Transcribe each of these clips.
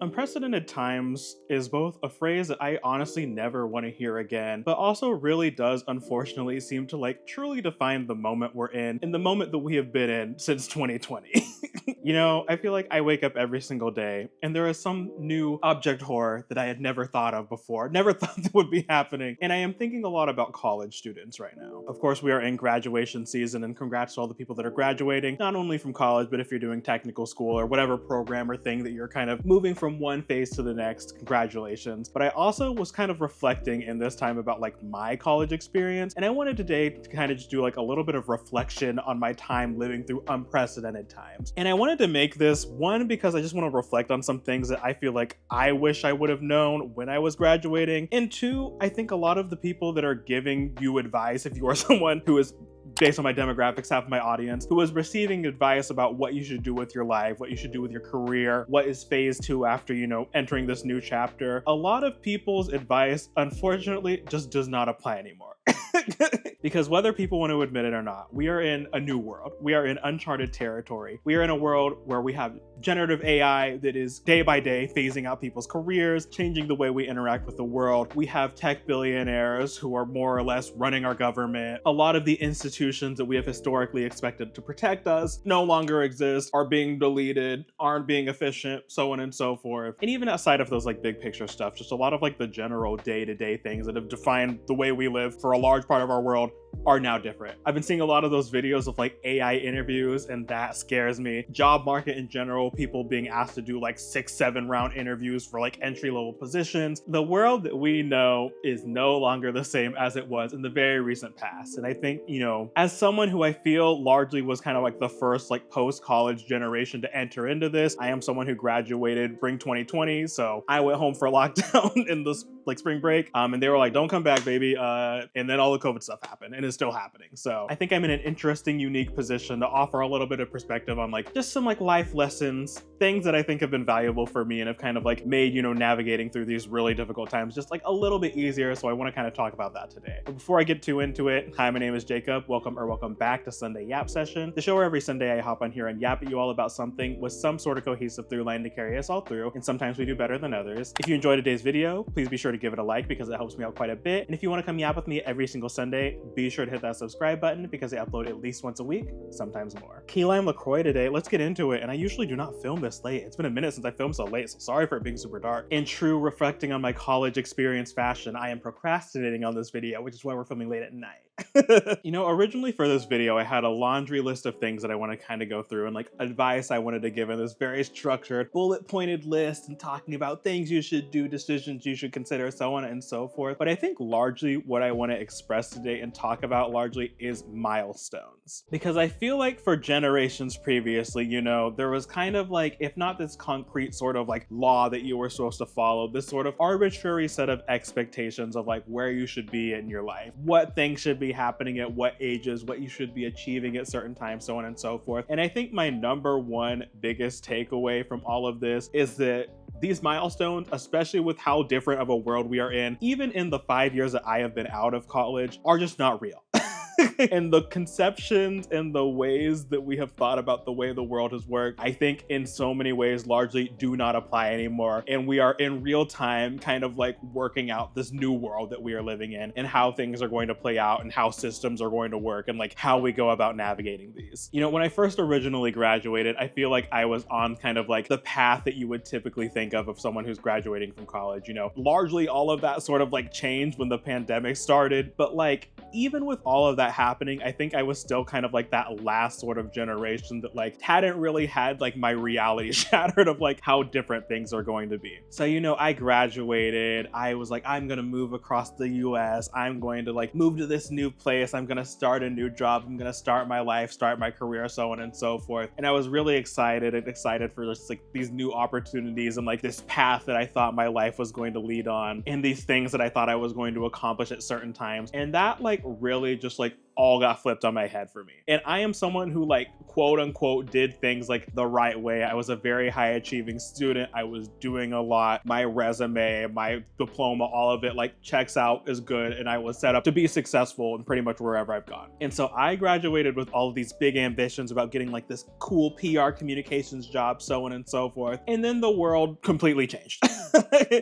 Unprecedented times is both a phrase that I honestly never want to hear again, but also really does unfortunately seem to truly define the moment we're in and the moment that we have been in since 2020. I feel like I wake up every single day and there is some new object horror that I had never thought of before, never thought that would be happening. And I am thinking a lot about college students right now. Of course, we are in graduation season, and congrats to all the people that are graduating, not only from college, but if you're doing technical school or whatever program or thing that you're kind of moving from one phase to the next, congratulations. But I also was kind of reflecting in this time about my college experience, and I wanted today to kind of just do a little bit of reflection on my time living through unprecedented times. And I wanted to make this one because I just want to reflect on some things that I feel like I wish I would have known when I was graduating, and two, I think a lot of the people that are giving you advice, if you are someone who is, based on my demographics, half of my audience, who is receiving advice about what you should do with your life, what you should do with your career, what is phase two after, entering this new chapter. A lot of people's advice, unfortunately, just does not apply anymore. Because whether people want to admit it or not, we are in a new world. We are in uncharted territory. We are in a world where we have generative AI that is day by day phasing out people's careers, changing the way we interact with the world. We have tech billionaires who are more or less running our government. A lot of the institutions that we have historically expected to protect us no longer exist, are being deleted, aren't being efficient, so on and so forth. And even outside of those big picture stuff, just a lot of the general day-to-day things that have defined the way we live for a large part of our world are now different. I've been seeing a lot of those videos of AI interviews, and that scares me. Job market in general, people being asked to do 6-7 round interviews for entry-level positions. The world that we know is no longer the same as it was in the very recent past. And I think, as someone who I feel largely was kind of the first post-college generation to enter into this, I am someone who graduated spring 2020, so I went home for lockdown in the spring break, and they were like, don't come back, baby. And then all the COVID stuff happened, and it's still happening. So I think I'm in an interesting, unique position to offer a little bit of perspective on just some life lessons, things that I think have been valuable for me and have kind of made, navigating through these really difficult times just a little bit easier. So I want to kind of talk about that today. But before I get too into it, hi, my name is Jacob. Welcome back to Sunday Yap Session, the show where every Sunday I hop on here and yap at you all about something with some sort of cohesive through line to carry us all through. And sometimes we do better than others. If you enjoyed today's video, please be sure to give it a like because it helps me out quite a bit. And if you want to come yap with me every single Sunday, be sure to hit that subscribe button because I upload at least once a week, sometimes more. Key lime LaCroix today, let's get into it. And I usually do not film this late. It's been a minute since I filmed so late, so sorry for it being super dark. In true reflecting on my college experience fashion, I am procrastinating on this video, which is why we're filming late at night. Originally for this video, I had a laundry list of things that I want to kind of go through and advice I wanted to give in this very structured, bullet pointed list and talking about things you should do, decisions you should consider, so on and so forth. But I think largely what I want to express today and talk about largely is milestones. Because I feel like for generations previously, there was kind of if not this concrete sort of law that you were supposed to follow, this sort of arbitrary set of expectations of where you should be in your life, what things should be happening at what ages, what you should be achieving at certain times, so on and so forth. And I think my number one biggest takeaway from all of this is that these milestones, especially with how different of a world we are in, even in the 5 years that I have been out of college, are just not real. And the conceptions and the ways that we have thought about the way the world has worked, I think in so many ways largely do not apply anymore. And we are in real time kind of working out this new world that we are living in and how things are going to play out and how systems are going to work and how we go about navigating these. When I first originally graduated, I feel like I was on kind of the path that you would typically think of someone who's graduating from college. Largely all of that sort of changed when the pandemic started, but even with all of that happening, I think I was still kind of that last sort of generation that hadn't really had my reality shattered of how different things are going to be. So I graduated, I was I'm gonna move across the US, I'm going to move to this new place, I'm gonna start a new job, I'm gonna start my life, start my career, so on and so forth. And I was really excited for just these new opportunities and this path that I thought my life was going to lead on and these things that I thought I was going to accomplish at certain times. And that really just all got flipped on my head for me. And I am someone who like quote unquote did things like the right way. I was a very high achieving student. I was doing a lot. My resume, my diploma, all of it like checks out is good. And I was set up to be successful in pretty much wherever I've gone. And so I graduated with all of these big ambitions about getting like this cool PR communications job, so on and so forth. And then the world completely changed.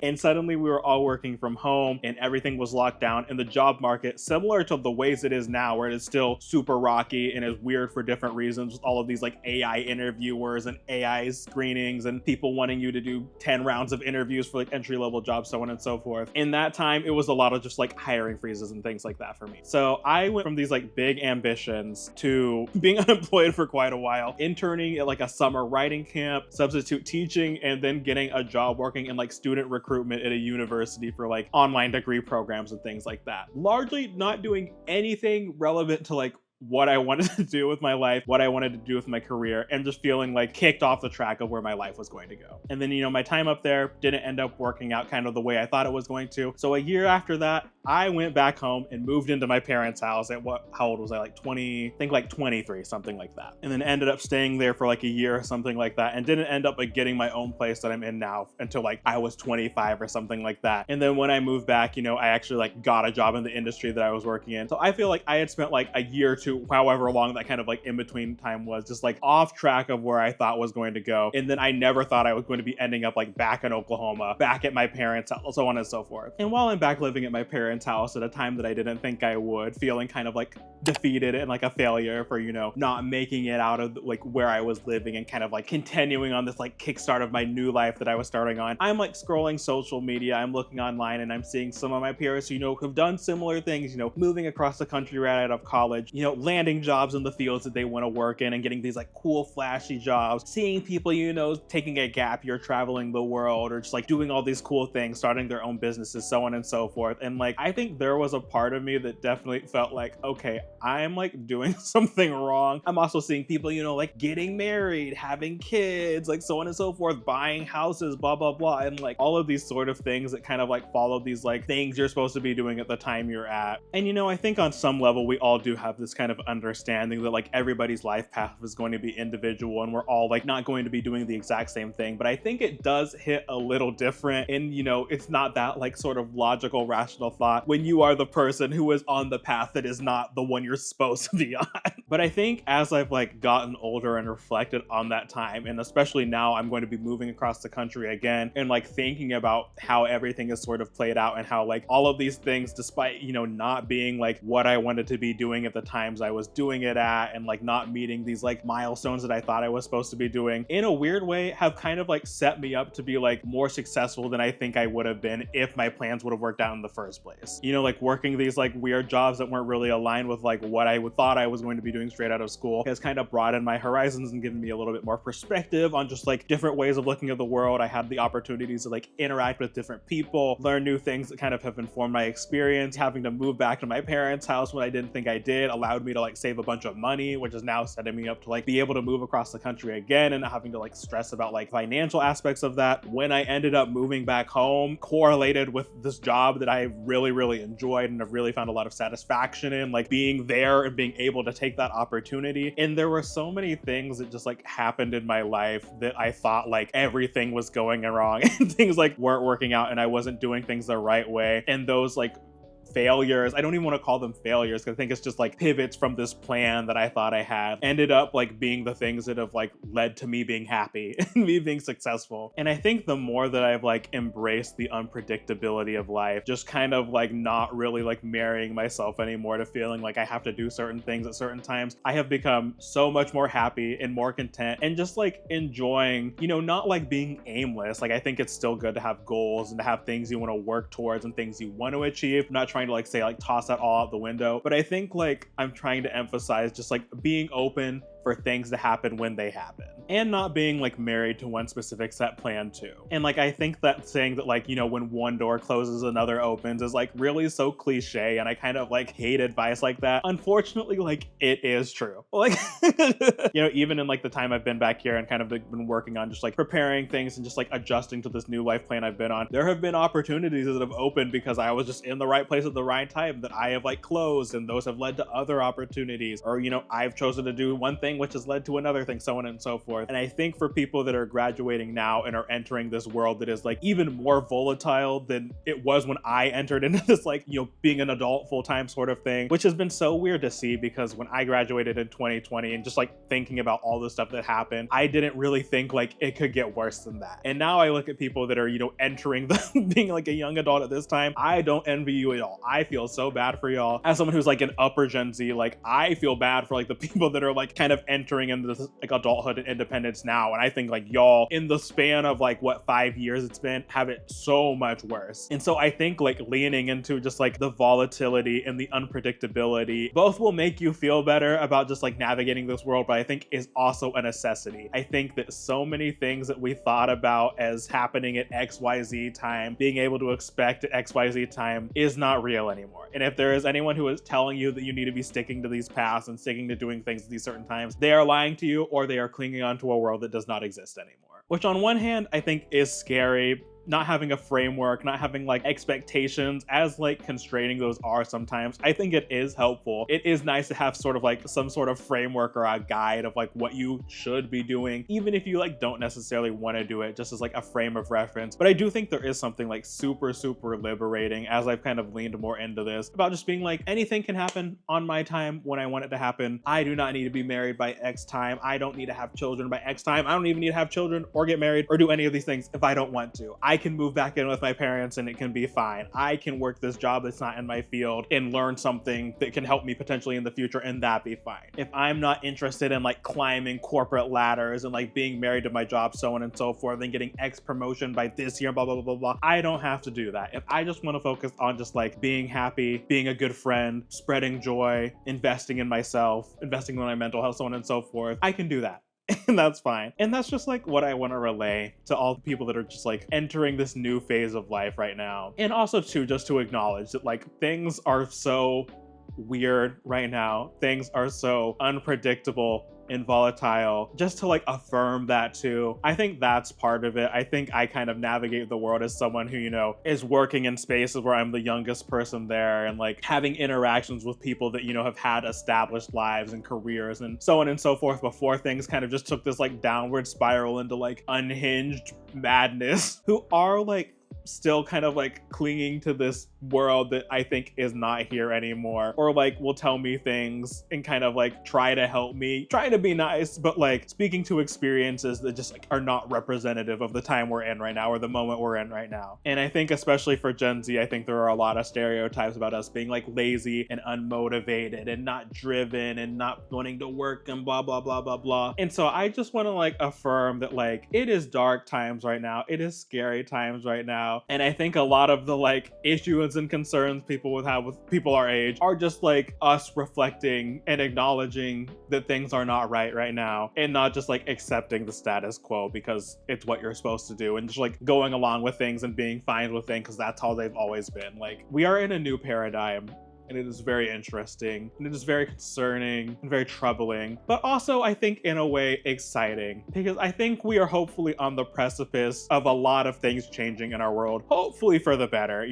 And suddenly we were all working from home and everything was locked down, and the job market, similar to the ways it is now, where it is still super rocky and is weird for different reasons, with all of these like AI interviewers and AI screenings and people wanting you to do 10 rounds of interviews for like entry-level jobs, so on and so forth. In that time, it was a lot of just like hiring freezes and things like that for me. So I went from these like big ambitions to being unemployed for quite a while, interning at like a summer writing camp, substitute teaching, and then getting a job working in like student recruitment at a university for like online degree programs and things like that. Largely not doing anything relevant to like what I wanted to do with my life, what I wanted to do with my career, and just feeling like kicked off the track of where my life was going to go. And then, you know, my time up there didn't end up working out kind of the way I thought it was going to. So a year after that, I went back home and moved into my parents' house at how old was I? Like 20, I think like 23, something like that. And then ended up staying there for like a year or something like that, and didn't end up like getting my own place that I'm in now until like I was 25 or something like that. And then when I moved back, you know, I actually like got a job in the industry that I was working in. So I feel like I had spent like a year or two, however long that kind of like in between time was, just like off track of where I thought was going to go. And then I never thought I was going to be ending up like back in Oklahoma, back at my parents' house, so on and so forth. And while I'm back living at my parents' house at a time that I didn't think I would, feeling kind of like defeated and like a failure for, you know, not making it out of like where I was living and kind of like continuing on this like kickstart of my new life that I was starting on, I'm like scrolling social media, I'm looking online, and I'm seeing some of my peers who, you know, have done similar things, you know, moving across the country right out of college, you know, landing jobs in the fields that they want to work in and getting these like cool flashy jobs, seeing people, you know, taking a gap year, traveling the world, or just like doing all these cool things, starting their own businesses, so on and so forth. And like I think there was a part of me that definitely felt like, okay, I'm like doing something wrong. I'm also seeing people, you know, like getting married, having kids, like so on and so forth, buying houses, blah blah blah, and like all of these sort of things that kind of like follow these like things you're supposed to be doing at the time you're at. And you know, I think on some level we all do have this kind of understanding that like everybody's life path is going to be individual and we're all like not going to be doing the exact same thing. But I think it does hit a little different, and you know, it's not that like sort of logical rational thought when you are the person who is on the path that is not the one you're supposed to be on. But I think as I've like gotten older and reflected on that time, and especially now I'm going to be moving across the country again, and like thinking about how everything is sort of played out and how like all of these things, despite, you know, not being like what I wanted to be doing at the times I was doing it at, and like not meeting these like milestones that I thought I was supposed to be doing, in a weird way have kind of like set me up to be like more successful than I think I would have been if my plans would have worked out in the first place. You know, like working these like weird jobs that weren't really aligned with like what I thought I was going to be doing straight out of school has kind of broadened my horizons and given me a little bit more perspective on just like different ways of looking at the world. I had the opportunities to like interact with different people, learn new things that kind of have informed my experience. Having to move back to my parents' house when I didn't think I did allowed me to like save a bunch of money, which is now setting me up to like be able to move across the country again and not having to like stress about like financial aspects of that. When I ended up moving back home, correlated with this job that I really enjoyed and have really found a lot of satisfaction in, like being there and being able to take that opportunity. And there were so many things that just like happened in my life that I thought like everything was going wrong and things like weren't working out and I wasn't doing things the right way. And those like failures, I don't even want to call them failures because I think it's just like pivots from this plan that I thought I had, ended up like being the things that have like led to me being happy and me being successful. And I think the more that I've like embraced the unpredictability of life, just kind of like not really like marrying myself anymore to feeling like I have to do certain things at certain times, I have become so much more happy and more content and just like enjoying, you know, not like being aimless. Like I think it's still good to have goals and to have things you want to work towards and things you want to achieve. I'm not trying to like say like toss that all out the window, but I think like I'm trying to emphasize just like being open, for things to happen when they happen, and not being like married to one specific set plan too. And like, I think that saying that like, when one door closes, another opens is like really so cliche, and I kind of like hate advice like that. Unfortunately, like it is true. Like, even in like the time I've been back here and kind of like, been working on just like preparing things and just like adjusting to this new life plan I've been on, there have been opportunities that have opened because I was just in the right place at the right time that I have like closed, and those have led to other opportunities. Or, I've chosen to do one thing which has led to another thing, so on and so forth. And I think for people that are graduating now and are entering this world that is like even more volatile than it was when I entered into this, like, being an adult full-time sort of thing, which has been so weird to see, because when I graduated in 2020 and just like thinking about all the stuff that happened, I didn't really think like it could get worse than that. And now I look at people that are, entering being like a young adult at this time. I don't envy you at all. I feel so bad for y'all. As someone who's like an upper Gen Z, like I feel bad for like the people that are like kind of entering into this like adulthood and independence now. And I think like y'all, in the span of like what 5 years it's been, have it so much worse. And so I think like leaning into just like the volatility and the unpredictability both will make you feel better about just like navigating this world, but I think is also a necessity. I think that so many things that we thought about as happening at XYZ time, being able to expect at XYZ time, is not real anymore. And if there is anyone who is telling you that you need to be sticking to these paths and sticking to doing things at these certain times, they are lying to you, or they are clinging onto a world that does not exist anymore. Which on one hand, I think is scary. Not having a framework, not having like expectations, as like constraining those are sometimes, I think it is helpful. It is nice to have sort of like some sort of framework or a guide of like what you should be doing, even if you like don't necessarily want to do it, just as like a frame of reference. But I do think there is something like super liberating, as I've kind of leaned more into this, about just being like, anything can happen on my time when I want it to happen. I do not need to be married by X time. I don't need to have children by X time. I don't even need to have children or get married or do any of these things if I don't want to. I can move back in with my parents and it can be fine. I can work this job that's not in my field and learn something that can help me potentially in the future, and that be fine. If I'm not interested in like climbing corporate ladders and like being married to my job, so on and so forth, and getting X promotion by this year, blah, blah, blah, blah, blah, I don't have to do that. If I just want to focus on just like being happy, being a good friend, spreading joy, investing in myself, investing in my mental health, so on and so forth, I can do that. And that's fine. And that's just like what I want to relay to all the people that are just like entering this new phase of life right now. And also too, just to acknowledge that like things are so weird right now. Things are so unpredictable and volatile, just to like affirm that too. I think that's part of it. I think I kind of navigate the world as someone who, is working in spaces where I'm the youngest person there, and like having interactions with people that, have had established lives and careers and so on and so forth before things kind of just took this like downward spiral into like unhinged madness, who are like still kind of like clinging to this world that I think is not here anymore, or like will tell me things and kind of like try to help me, trying to be nice, but like speaking to experiences that just like are not representative of the time we're in right now, or the moment we're in right now. And I think especially for Gen Z, I think there are a lot of stereotypes about us being like lazy and unmotivated and not driven and not wanting to work and blah blah blah blah blah. And so I just want to like affirm that like it is dark times right now, it is scary times right now. And I think a lot of the like issues and concerns people would have with people our age are just like us reflecting and acknowledging that things are not right now, and not just like accepting the status quo because it's what you're supposed to do, and just like going along with things and being fine with things because that's how they've always been. Like, we are in a new paradigm, and it is very interesting, and it is very concerning and very troubling, but also I think in a way exciting, because I think we are hopefully on the precipice of a lot of things changing in our world, hopefully for the better.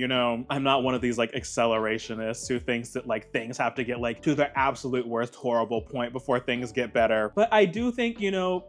I'm not one of these like accelerationists who thinks that like things have to get like to their absolute worst horrible point before things get better, but I do think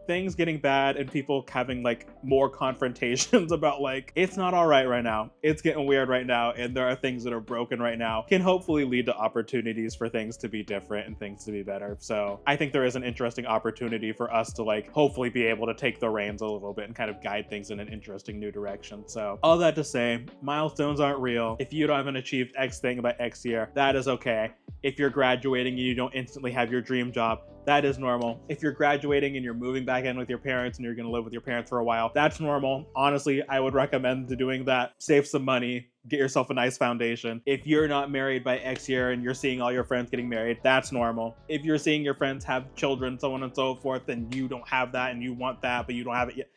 things getting bad and people having like more confrontations about like it's not all right now, it's getting weird right now, and there are things that are broken right now, can hopefully lead to opportunities for things to be different and things to be better. So I think there is an interesting opportunity for us to like hopefully be able to take the reins a little bit and kind of guide things in an interesting new direction. So all that to say, milestones aren't real. If you haven't achieved X thing by X year, that is okay. If you're graduating and you don't instantly have your dream job, that is normal. If you're graduating and you're moving back in with your parents and you're going to live with your parents for a while, that's normal. Honestly, I would recommend doing that. Save some money, get yourself a nice foundation. If you're not married by X year and you're seeing all your friends getting married, that's normal. If you're seeing your friends have children, so on and so forth, and you don't have that and you want that, but you don't have it yet,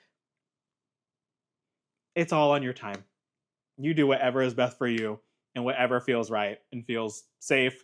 it's all on your time. You do whatever is best for you and whatever feels right and feels safe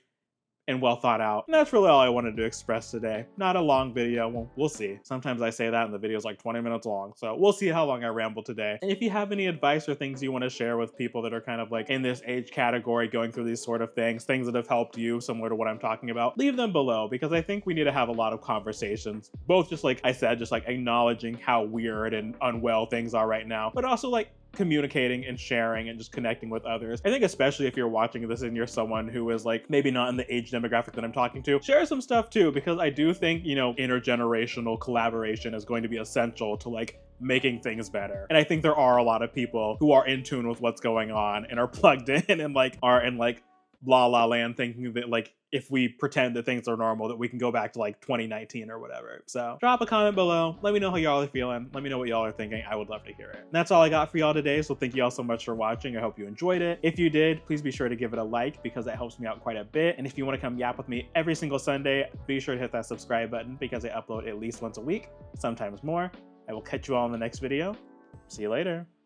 and well thought out. And that's really all I wanted to express today. Not a long video, well, we'll see. Sometimes I say that and the video's like 20 minutes long, so we'll see how long I ramble today. And if you have any advice or things you want to share with people that are kind of like in this age category going through these sort of things that have helped you similar to what I'm talking about, leave them below, because I think we need to have a lot of conversations, both just like I said, just like acknowledging how weird and unwell things are right now, but also like communicating and sharing and just connecting with others. I think especially if you're watching this and you're someone who is like maybe not in the age demographic that I'm talking to, share some stuff too, because I do think, you know, intergenerational collaboration is going to be essential to like making things better. And I think there are a lot of people who are in tune with what's going on and are plugged in and like are in like la la land thinking that like if we pretend that things are normal, that we can go back to like 2019 or whatever. So drop a comment below. Let me know how y'all are feeling. Let me know what y'all are thinking. I would love to hear it. And that's all I got for y'all today. So thank you all so much for watching. I hope you enjoyed it. If you did, please be sure to give it a like, because that helps me out quite a bit. And if you want to come yap with me every single Sunday, be sure to hit that subscribe button, because I upload at least once a week, sometimes more. I will catch you all in the next video. See you later.